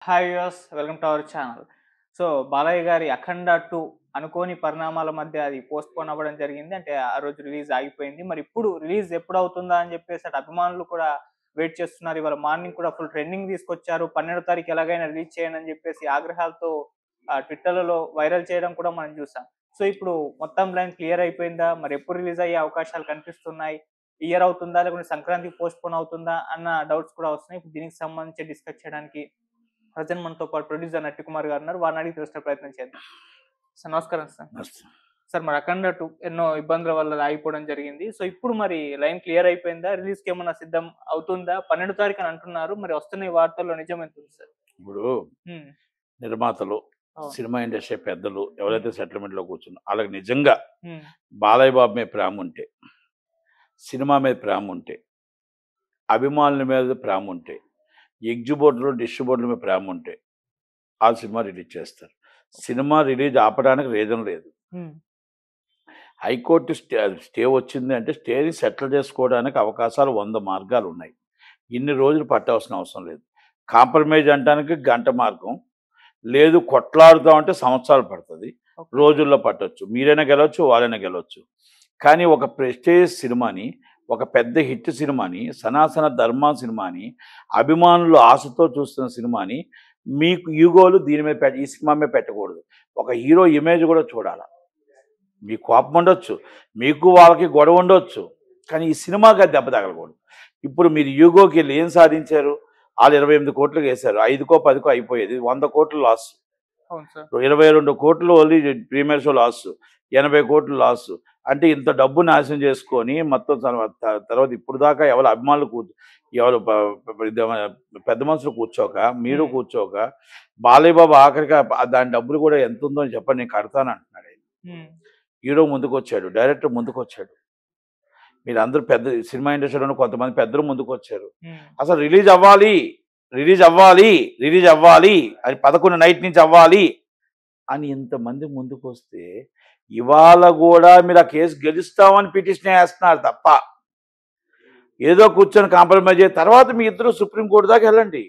Hi viewers, welcome to our channel. So, Balayya గారి 'అఖండ 2' అనుకోని పరిణామాల మధ్య అది పోస్ట్‌పోన్ అవ్వడం జరిగింది. అంటే ఆ రోజు రిలీజ్ ఆగిపోయింది. మరి ఇప్పుడు రిలీజ్ ఎప్పుడవుతుందా అని చెప్పేసి అటు అభిమానులు కూడా వెయిట్ చేస్తున్నారు. ఇవాళ మార్నింగ్ కూడా ఫుల్ ట్రెండింగ్ తీసుకొచ్చారు. 12వ తారీఖు ఎలాగైనా రిలీజ్ చేయండి అని చెప్పేసి ఆగ్రహాలతో ట్విట్టర్‌లలో వైరల్ చేయడం కూడా మనం చూసాం. సో, ఇప్పుడు మొత్తం లైన్ క్లియర్ అయిపోయిందా? మరి ఎప్పుడు రిలీజ్ అయ్యే అవకాశాలు కనిపిస్తున్నాయి? ఈ ఇయర్ అవుతుందా? లేకుంటే సంక్రాంతికి పోస్ట్‌పోన్ అవుతుందా? అన్న డౌట్స్ కూడా వస్తున్నాయి. ఇప్పుడు దీనికి సంబంధించి డిస్కస్ చేయడానికి ప్రజెంట్ మనతో పాటు ప్రొడ్యూసర్ నట్టికుమార్ గారు ఉన్నారు. వారిని అడిగి తెలుసుకునే ప్రయత్నం చేద్దాం. సార్ నమస్కారం సార్. మస్తు. సార్ మరి 'అఖండ 2' ఎన్నో ఇబ్బందుల వల్ల ఆగిపోవడం జరిగింది. సో ఇప్పుడు మరి లైన్ క్లియర్ అయిపోయిందా? రిలీజ్‌కి ఏమన్నా సిద్ధం అవుతుందా? 12 తారీఖు అని అంటున్నారు. మరి వస్తున్న ఈ వార్తల్లో నిజం ఎంత ఉంది సార్? ఇప్పుడు హ్మ్. నిర్మాతలు, అవును. సినిమా ఇండస్ట్రీ పెద్దలు ఎవరైతే సెటిల్మెంట్‌లో కూర్చున్నారో ఆళ్ళకి నిజంగా హ్మ్. బాలయ్య బాబు మీద ప్రేమ ఉంటే, సినిమా మీద ప్రేమ ఉంటే, అభిమానుల మీద ప్రేమ ఉంటే, ఎగ్జిబిటర్లు, డిస్ట్రిబ్యూటర్ల మీద ప్రేమ ఉంటే, ఆ సినిమా రిలీజ్ చేస్తారు. సినిమా రిలీజ్ ఆపడానికి రీజన్ లేదు. హ్మ్. హైకోర్టు స్టే వచ్చింది అంటే స్టేని సెటిల్ చేసుకోవడానికి అవకాశాలు 100 మార్గాలున్నాయి. ఇన్ని రోజులు పట్టవలసిన అవసరం లేదు. కాంప్రమైజ్ అంటానికి గంట మార్గం. లేదు కొట్లాడుదామంటే సంవత్సరాలు పడుతుంది. ఓకే. రోజుల్లో పట్టొచ్చు. మీరైనా గెలవచ్చు, వాళ్ళైనా గెలవచ్చు. కానీ ఒక ప్రెస్టీజియస్ సినిమాని, ఒక పెద్ద హిట్ సినిమాని, సనాతన ధర్మ సినిమాని, అభిమానులు ఆశతో చూస్తున్న సినిమాని మీకు ఈగోలు దీని మీద ఈ సినిమా మీద పెట్టకూడదు. ఒక హీరో ఇమేజ్ కూడా చూడాల. మీకు కోపం ఉండొచ్చు. మీకు వాళ్ళకి గొడవ ఉండొచ్చు. కానీ ఈ సినిమాకి అది దెబ్బ తగలకూడదు. ఇప్పుడు మీరు ఈగోకెళ్ళి ఏం సాధించారు? ఆళ్ళు 28 కోట్లకి ఏశారు. 5కో, 10కో అయిపోయేది. 100 కోట్లు లాస్. అవును సార్. 22 కోట్లు ఓన్లీ ప్రీమియర్ షో లాస్. 80 కోట్లు లాస్. అంటే ఇంత డబ్బు నాశనం చేసుకొని మొత్తం తర్వాత ఇప్పుడు దాకా ఎవరు అభిమానులు ఎవరు పెద్ద మనుషులు కూర్చోక, మీరు హ్మ్. కూర్చోక, బాలయ్య బాబు ఆఖరికి దాని డబ్బులు కూడా ఎంతుందో చెప్పండి నేను కడతానంటున్నాడు ఆయన. హ్మ్. హీరో ముందుకొచ్చాడు. డైరెక్టర్ ముందుకొచ్చాడు. మీరందరూ పెద్ద సినిమా ఇండస్ట్రీలోనే కొంతమంది పెద్దలు ముందుకొచ్చారు. హ్మ్. అసలు రిలీజ్ అవ్వాలి, రిలీజ్ అవ్వాలి, రిలీజ్ అవ్వాలి అని 11 నైట్ నుంచి అవ్వాలి అని ఇంతమంది ముందుకొస్తే ఇవాళ కూడా మీరు ఆ కేసు గెలుస్తామని పిటిషన్ వేస్తున్నారు తప్ప ఏదో కూర్చొని కాంప్రమైజ్ అయ్యి తర్వాత మీ ఇద్దరు సుప్రీంకోర్టు దాకా వెళ్ళండి.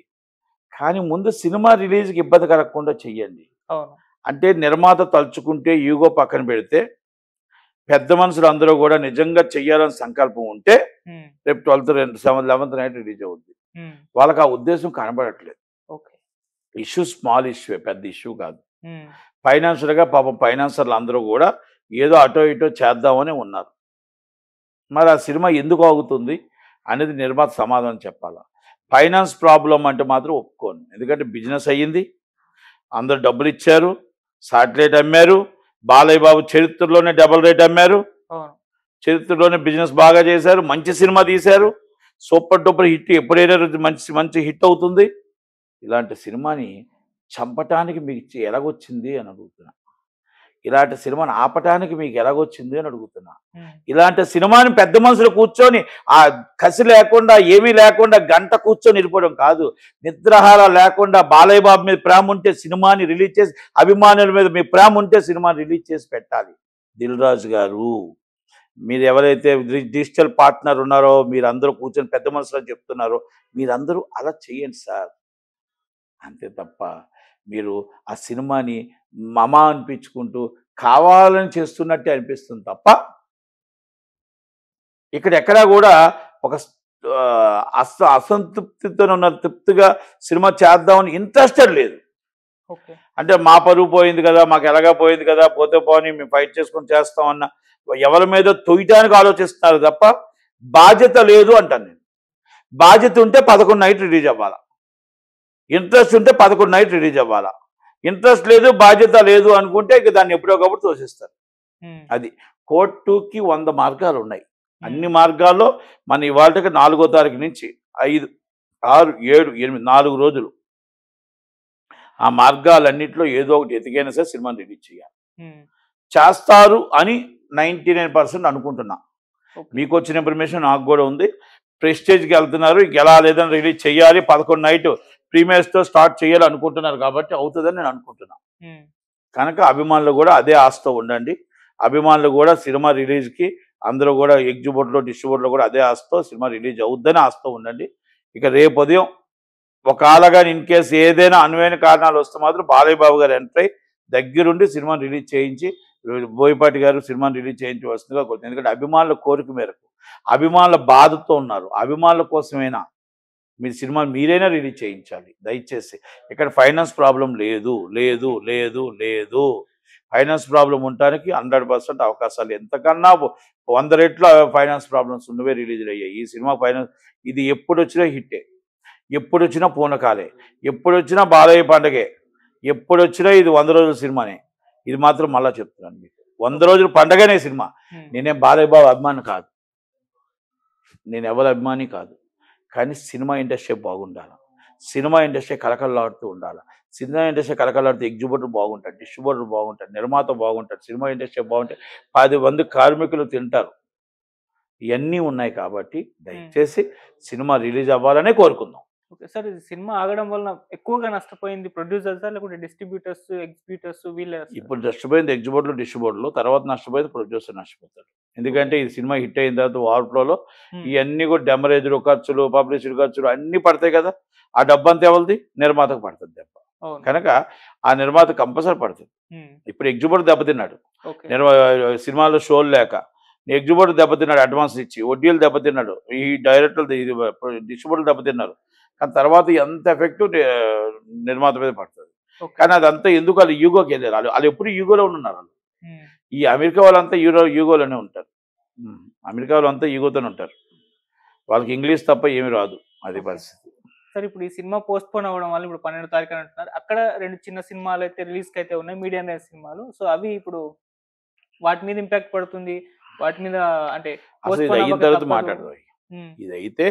కానీ ముందు సినిమా రిలీజ్కి ఇబ్బంది కలగకుండా చెయ్యండి. అవును. అంటే నిర్మాత తలుచుకుంటే ఈగో పక్కన పెడితే పెద్ద మనుషులు అందరూ కూడా నిజంగా చెయ్యాలని సంకల్పం ఉంటే హ్మ్. రేపు 11th నైట్ రిలీజ్ అవుద్ది. హ్మ్. వాళ్ళకి ఆ ఉద్దేశం కనబడట్లేదు. ఓకే. ఇష్యూ స్మాల్ ఇష్యూ, పెద్ద ఇష్యూ కాదు. హ్మ్. ఫైనాన్షియల్‌గా పాపం ఫైనాన్సర్లు అందరూ కూడా ఏదో అటో ఇటో చేద్దామని ఉన్నారు. మరి ఆ సినిమా ఎందుకు ఆగుతుంది అనేది నిర్మాత సమాధానం చెప్పాలా. ఫైనాన్స్ ప్రాబ్లమ్ అంటే మాత్రం ఒప్పుకోను. ఎందుకంటే బిజినెస్ అయ్యింది. అందరూ డబ్బులిచ్చారు. శాటిలైట్ అమ్మారు. బాలయ్య బాబు చరిత్రలోనే డబుల్ రేట్ అమ్మారు. అవును. చరిత్రలోనే బిజినెస్ బాగా చేశారు. మంచి సినిమా తీశారు. సూపర్ డూపర్ హిట్ ఎప్పుడైనా మంచి మంచి హిట్ అవుతుంది. ఇలాంటి సినిమాని చంపటానికి మీకు ఎలాగొచ్చింది అని అడుగుతున్నా. ఇలాంటి సినిమాని ఆపటానికి మీకు ఎలాగొచ్చింది అని అడుగుతున్నా. హ్మ్. ఇలాంటి సినిమాని పెద్ద మనుషులు కూర్చొని ఆ కసి లేకుండా ఏమీ లేకుండా గంట కూర్చొని వెళ్ళిపోవడం కాదు. నిద్రాహార లేకుండా బాలయ్య బాబు మీద ప్రేమ ఉంటే సినిమాని రిలీజ్ చేసి అభిమానుల మీద మీ ప్రేమ ఉంటే సినిమాని రిలీజ్ చేసి పెట్టాలి. దిల్ రాజు గారు మీరు ఎవరైతే డిజిటల్ పార్ట్నర్ ఉన్నారో మీరందరూ కూర్చొని పెద్ద మనుషులు చెప్తున్నారో మీరందరూ అలా చేయండి సార్. అంతే తప్ప మీరు ఆ సినిమాని మమ అనిపించుకుంటూ కావాలని చేస్తున్నట్టే అనిపిస్తుంది తప్ప ఇక్కడ ఎక్కడా కూడా ఒక అసంతృప్తితో ఉన్న తృప్తిగా సినిమా చేద్దామని ఇంట్రెస్టెడ్ లేదు. ఓకే. అంటే మా పరువు పోయింది కదా, మాకు ఎలాగా పోయింది కదా, పోతే పోని మేము ఫైట్ చేసుకొని చేస్తామన్న ఎవరి మీద తొయ్యటానికి ఆలోచిస్తున్నారు తప్ప బాధ్యత లేదు అంటాను నేను. బాధ్యత ఉంటే 11 నైట్ రిలీజ్ అవ్వాలా. ఇంట్రెస్ట్ ఉంటే 11 నైట్ రిలీజ్ అవ్వాలా. ఇంట్రెస్ట్ లేదు, బాధ్యత లేదు అనుకుంటే ఇక దాన్ని ఎప్పుడోకప్పుడు తోసేస్తారు. హ్మ్. అది కోర్టుకి 100 మార్గాలు ఉన్నాయి. అన్ని హ్మ్. మార్గాల్లో మన ఇవాళకి 4వ తారీఖు నుంచి 5, 6, 7, 8 4 రోజులు ఆ మార్గాలన్నింటిలో ఏదో ఒకటి ఎతికైనా సరే సినిమాని రిలీజ్ చేయాలి. హ్మ్. చేస్తారు అని 99% అనుకుంటున్నా. ఓకే. మీకు వచ్చిన ఇన్ఫర్మేషన్ నాకు కూడా ఉంది. ప్రెస్టేజ్కి వెళ్తున్నారు. ఇంక ఎలా లేదని రిలీజ్ చేయాలి. 11 నైట్ ప్రీమియర్స్తో స్టార్ట్ చేయాలి అనుకుంటున్నారు కాబట్టి అవుతుందని నేను అనుకుంటున్నా. హ్మ్. కనుక అభిమానులు కూడా అదే ఆశతో ఉండండి. అభిమానులు కూడా సినిమా రిలీజ్కి అందరూ కూడా ఎగ్జిబిటర్లో డిస్ట్రిబ్యూటర్లో కూడా అదే ఆశతో సినిమా రిలీజ్ అవుద్దని ఆశతో ఉండండి. ఇక రేపు ఉదయం ఒకవేళగా ఇన్ కేసు ఏదైనా అనువైన కారణాలు వస్తే మాత్రం బాలయ్య బాబు గారు ఎంటర్ అయ్యి దగ్గరుండి సినిమాని రిలీజ్ చేయించి బోయపాటి గారు సినిమాని రిలీజ్ చేయించి వస్తుందిగా కోరుతుంది. ఎందుకంటే అభిమానుల కోరిక మేరకు అభిమానుల బాధతో ఉన్నారు. అభిమానుల కోసమైనా మీరు సినిమా మీరైనా రిలీజ్ చేయించాలి దయచేసి. ఇక్కడ ఫైనాన్స్ ప్రాబ్లం లేదు లేదు లేదు లేదు. ఫైనాన్స్ ప్రాబ్లం ఉండడానికి 100% అవకాశాలు ఎంతకన్నా 100 రెట్లు ఫైనాన్స్ ప్రాబ్లమ్స్ ఉన్నవే రిలీజ్లు అయ్యాయి. ఈ సినిమా ఫైనాన్స్ ఇది ఎప్పుడు వచ్చినా హిట్టే, ఎప్పుడు వచ్చినా పూనకాలే, ఎప్పుడు వచ్చినా బాలయ్య పండగే, ఎప్పుడు వచ్చినా ఇది 100 రోజుల సినిమానే. ఇది మాత్రం మళ్ళా చెప్తున్నాను మీకు, 100 రోజుల పండగనే సినిమా. నేనేం బాలయ్య బాబు అభిమాని కాదు, నేను ఎవరి అభిమాని కాదు. కానీ సినిమా ఇండస్ట్రీ బాగుండాలి, సినిమా ఇండస్ట్రీ కలకల్లాడుతూ ఉండాలి. సినిమా ఇండస్ట్రీ కలకల్లాడితే ఎగ్జిబ్యూటర్ బాగుంటాడు, డిస్ట్రిబ్యూటర్ బాగుంటాడు, నిర్మాత బాగుంటాడు. సినిమా ఇండస్ట్రీ బాగుంటే 10 మంది కార్మికులు తింటారు. ఇవన్నీ ఉన్నాయి కాబట్టి దయచేసి సినిమా రిలీజ్ అవ్వాలనే కోరుకుందాం. ఓకే సార్, ఇది సినిమా ఆగడం వలన ఎక్కువగా నష్టపోయింది ప్రొడ్యూసర్స్ లేకపోతే డిస్ట్రిబ్యూటర్స్, ఎగ్జిబ్యూటర్స్ వీళ్ళే? ఇప్పుడు నష్టపోయింది ఎగ్జిబ్యూటర్లు, డిస్ట్రిబ్యూటర్లు. తర్వాత నష్టపోయింది ప్రొడ్యూసర్ నష్టపోతాడు. ఎందుకంటే ఈ సినిమా హిట్ అయిన తర్వాత వార్ప్లోలో ఇవన్నీ కూడా డెమరేజ్లు ఖర్చులు, పబ్లిసిటీ ఖర్చులు అన్నీ పడతాయి కదా. ఆ డబ్బు అంతా ఎవరిది? నిర్మాతకు పడుతుంది దెబ్బ. కనుక ఆ నిర్మాత కంపల్సరీ పడుతుంది. ఇప్పుడు ఎగ్జిబ్యూటర్ దెబ్బతిన్నాడు, సినిమాలో షోలు లేక ఎగ్జిబ్యూటర్ దెబ్బతిన్నాడు, అడ్వాన్స్ ఇచ్చి వడ్డీలు దెబ్బతిన్నాడు, ఈ డైరెక్టర్లు డిస్ట్రిబ్యూటర్లు దెబ్బతిన్నారు. కానీ తర్వాత ఎంత ఎఫెక్ట్ నిర్మాత మీద పడుతుంది. కానీ అదంతా ఎందుకు? వాళ్ళు యూగోకి వెళ్ళారు. వాళ్ళు ఎప్పుడు యూగోలో ఉన్నారు. వాళ్ళు ఈ అమెరికా వాళ్ళంతా యూగోలోనే ఉంటారు. అమెరికా వాళ్ళంతా యూగోతోనే ఉంటారు. వాళ్ళకి ఇంగ్లీష్ తప్ప ఏమి రాదు. అది పరిస్థితి. సార్, ఇప్పుడు ఈ సినిమా పోస్ట్ పోన్ అవ్వడం వల్ల ఇప్పుడు 12వ తారీఖు అంటున్నారు. అక్కడ 2 చిన్న సినిమాలు అయితే రిలీజ్కి అయితే ఉన్నాయి, మీడియం రేంజ్ సినిమాలు. సో అవి ఇప్పుడు వాటి మీద ఇంపాక్ట్ పడుతుంది, వాటి మీద అంటే అసలు ఇది అయిన తర్వాత మాట్లాడదు. ఇది అయితే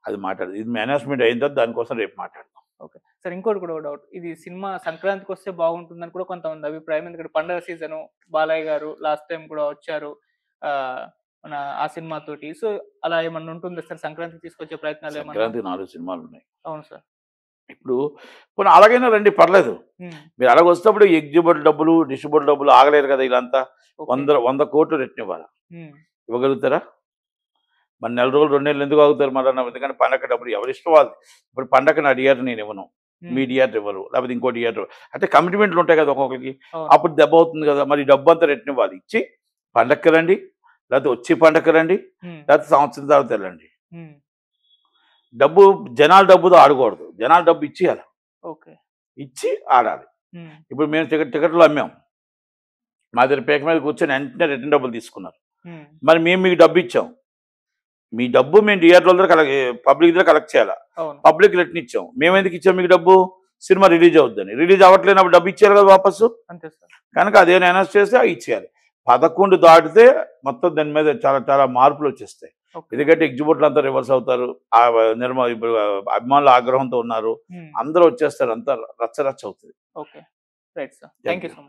అది మాట్లాడదు. ఇది మేనేజ్మెంట్ అయిన తర్వాత దానికోసం రేపు మాట్లాడదాం. ఓకే సార్, ఇంకోటి కూడా డౌట్, ఇది సినిమా సంక్రాంతికి వస్తే బాగుంటుందని కూడా కొంతమంది అభిప్రాయం. ఎందుకంటే పండుగ సీజను, బాలయ్య గారు లాస్ట్ టైం కూడా వచ్చారు మన ఆ సినిమా తోటి. సో అలా ఏమన్నా ఉంటుందా సార్ సంక్రాంతికి తీసుకొచ్చే ప్రయత్నాలు? సంక్రాంతి 4 సినిమాలు ఉన్నాయి. అవును సార్. ఇప్పుడు పోనీ అలాగైనా రండి, పర్లేదు. మీరు అలాగ వస్తేప్పుడు ఎగ్జిబ్యూటర్ డబ్బులు, డిస్ట్రిబ్యూటర్ డబ్బులు ఆగలేరు కదా. వీళ్ళంతా 100 కోట్లు రెట్టివ్వాలి. ఇవ్వగలుగుతారా? మరి 4 రోజులు 2 నెలలు ఎందుకు ఆగుతారు? మరి ఎందుకంటే పండగ డబ్బులు ఎవరి ఇష్టం వాళ్ళు. ఇప్పుడు పండగను అడిగారు, నేను ఇవ్వను, మీ థియేటర్ ఇవ్వరు, లేకపోతే ఇంకో థియేటర్, అంటే కమిట్మెంట్లు ఉంటాయి కదా ఒక్కొక్కరికి. అప్పుడు దెబ్బ అవుతుంది కదా. మరి డబ్బు అంతా రెట్టివ్వాలి. ఇచ్చి పండగకి రండి, లేకపోతే వచ్చి పండగకి రండి, లేకపోతే సంవత్సరం తర్వాత వెళ్ళండి. డబ్బు జనాల డబ్బుతో ఆడకూడదు, జనాల డబ్బు ఇచ్చేయాలి. ఇచ్చి ఆడాలి. ఇప్పుడు మేము టికెట్లు అమ్మాం, మా దగ్గర పేక మీద కూర్చొని వెంటనే రిటర్న్ డబ్బులు తీసుకున్నారు. మరి మేము మీకు డబ్బు ఇచ్చాం, మీ డబ్బు మేము థియేటర్ల దగ్గర పబ్లిక్ దగ్గర కలెక్ట్ చేయాలా, పబ్లిక్ రిటర్న్ ఇచ్చాం. మేము ఎందుకు ఇచ్చాం మీకు డబ్బు? సినిమా రిలీజ్ అవుద్దని. రిలీజ్ అవ్వట్లేనప్పుడు డబ్బు ఇచ్చారు కదా వాపసు. కనుక అదేమైనా అనౌన్స్ చేస్తే అవి ఇచ్చేయాలి. 11 దాటితే మొత్తం దాని మీద చాలా చాలా మార్పులు వచ్చేస్తాయి. ఎందుకంటే ఎగ్జిబ్యూటర్లు అంతా రివర్స్ అవుతారు, ఇప్పుడు అభిమానులు ఆగ్రహంతో ఉన్నారు, అందరూ వచ్చేస్తారు, అంతా రచ్చరచ్చ అవుతుంది. Okay, right sir, thank you so much.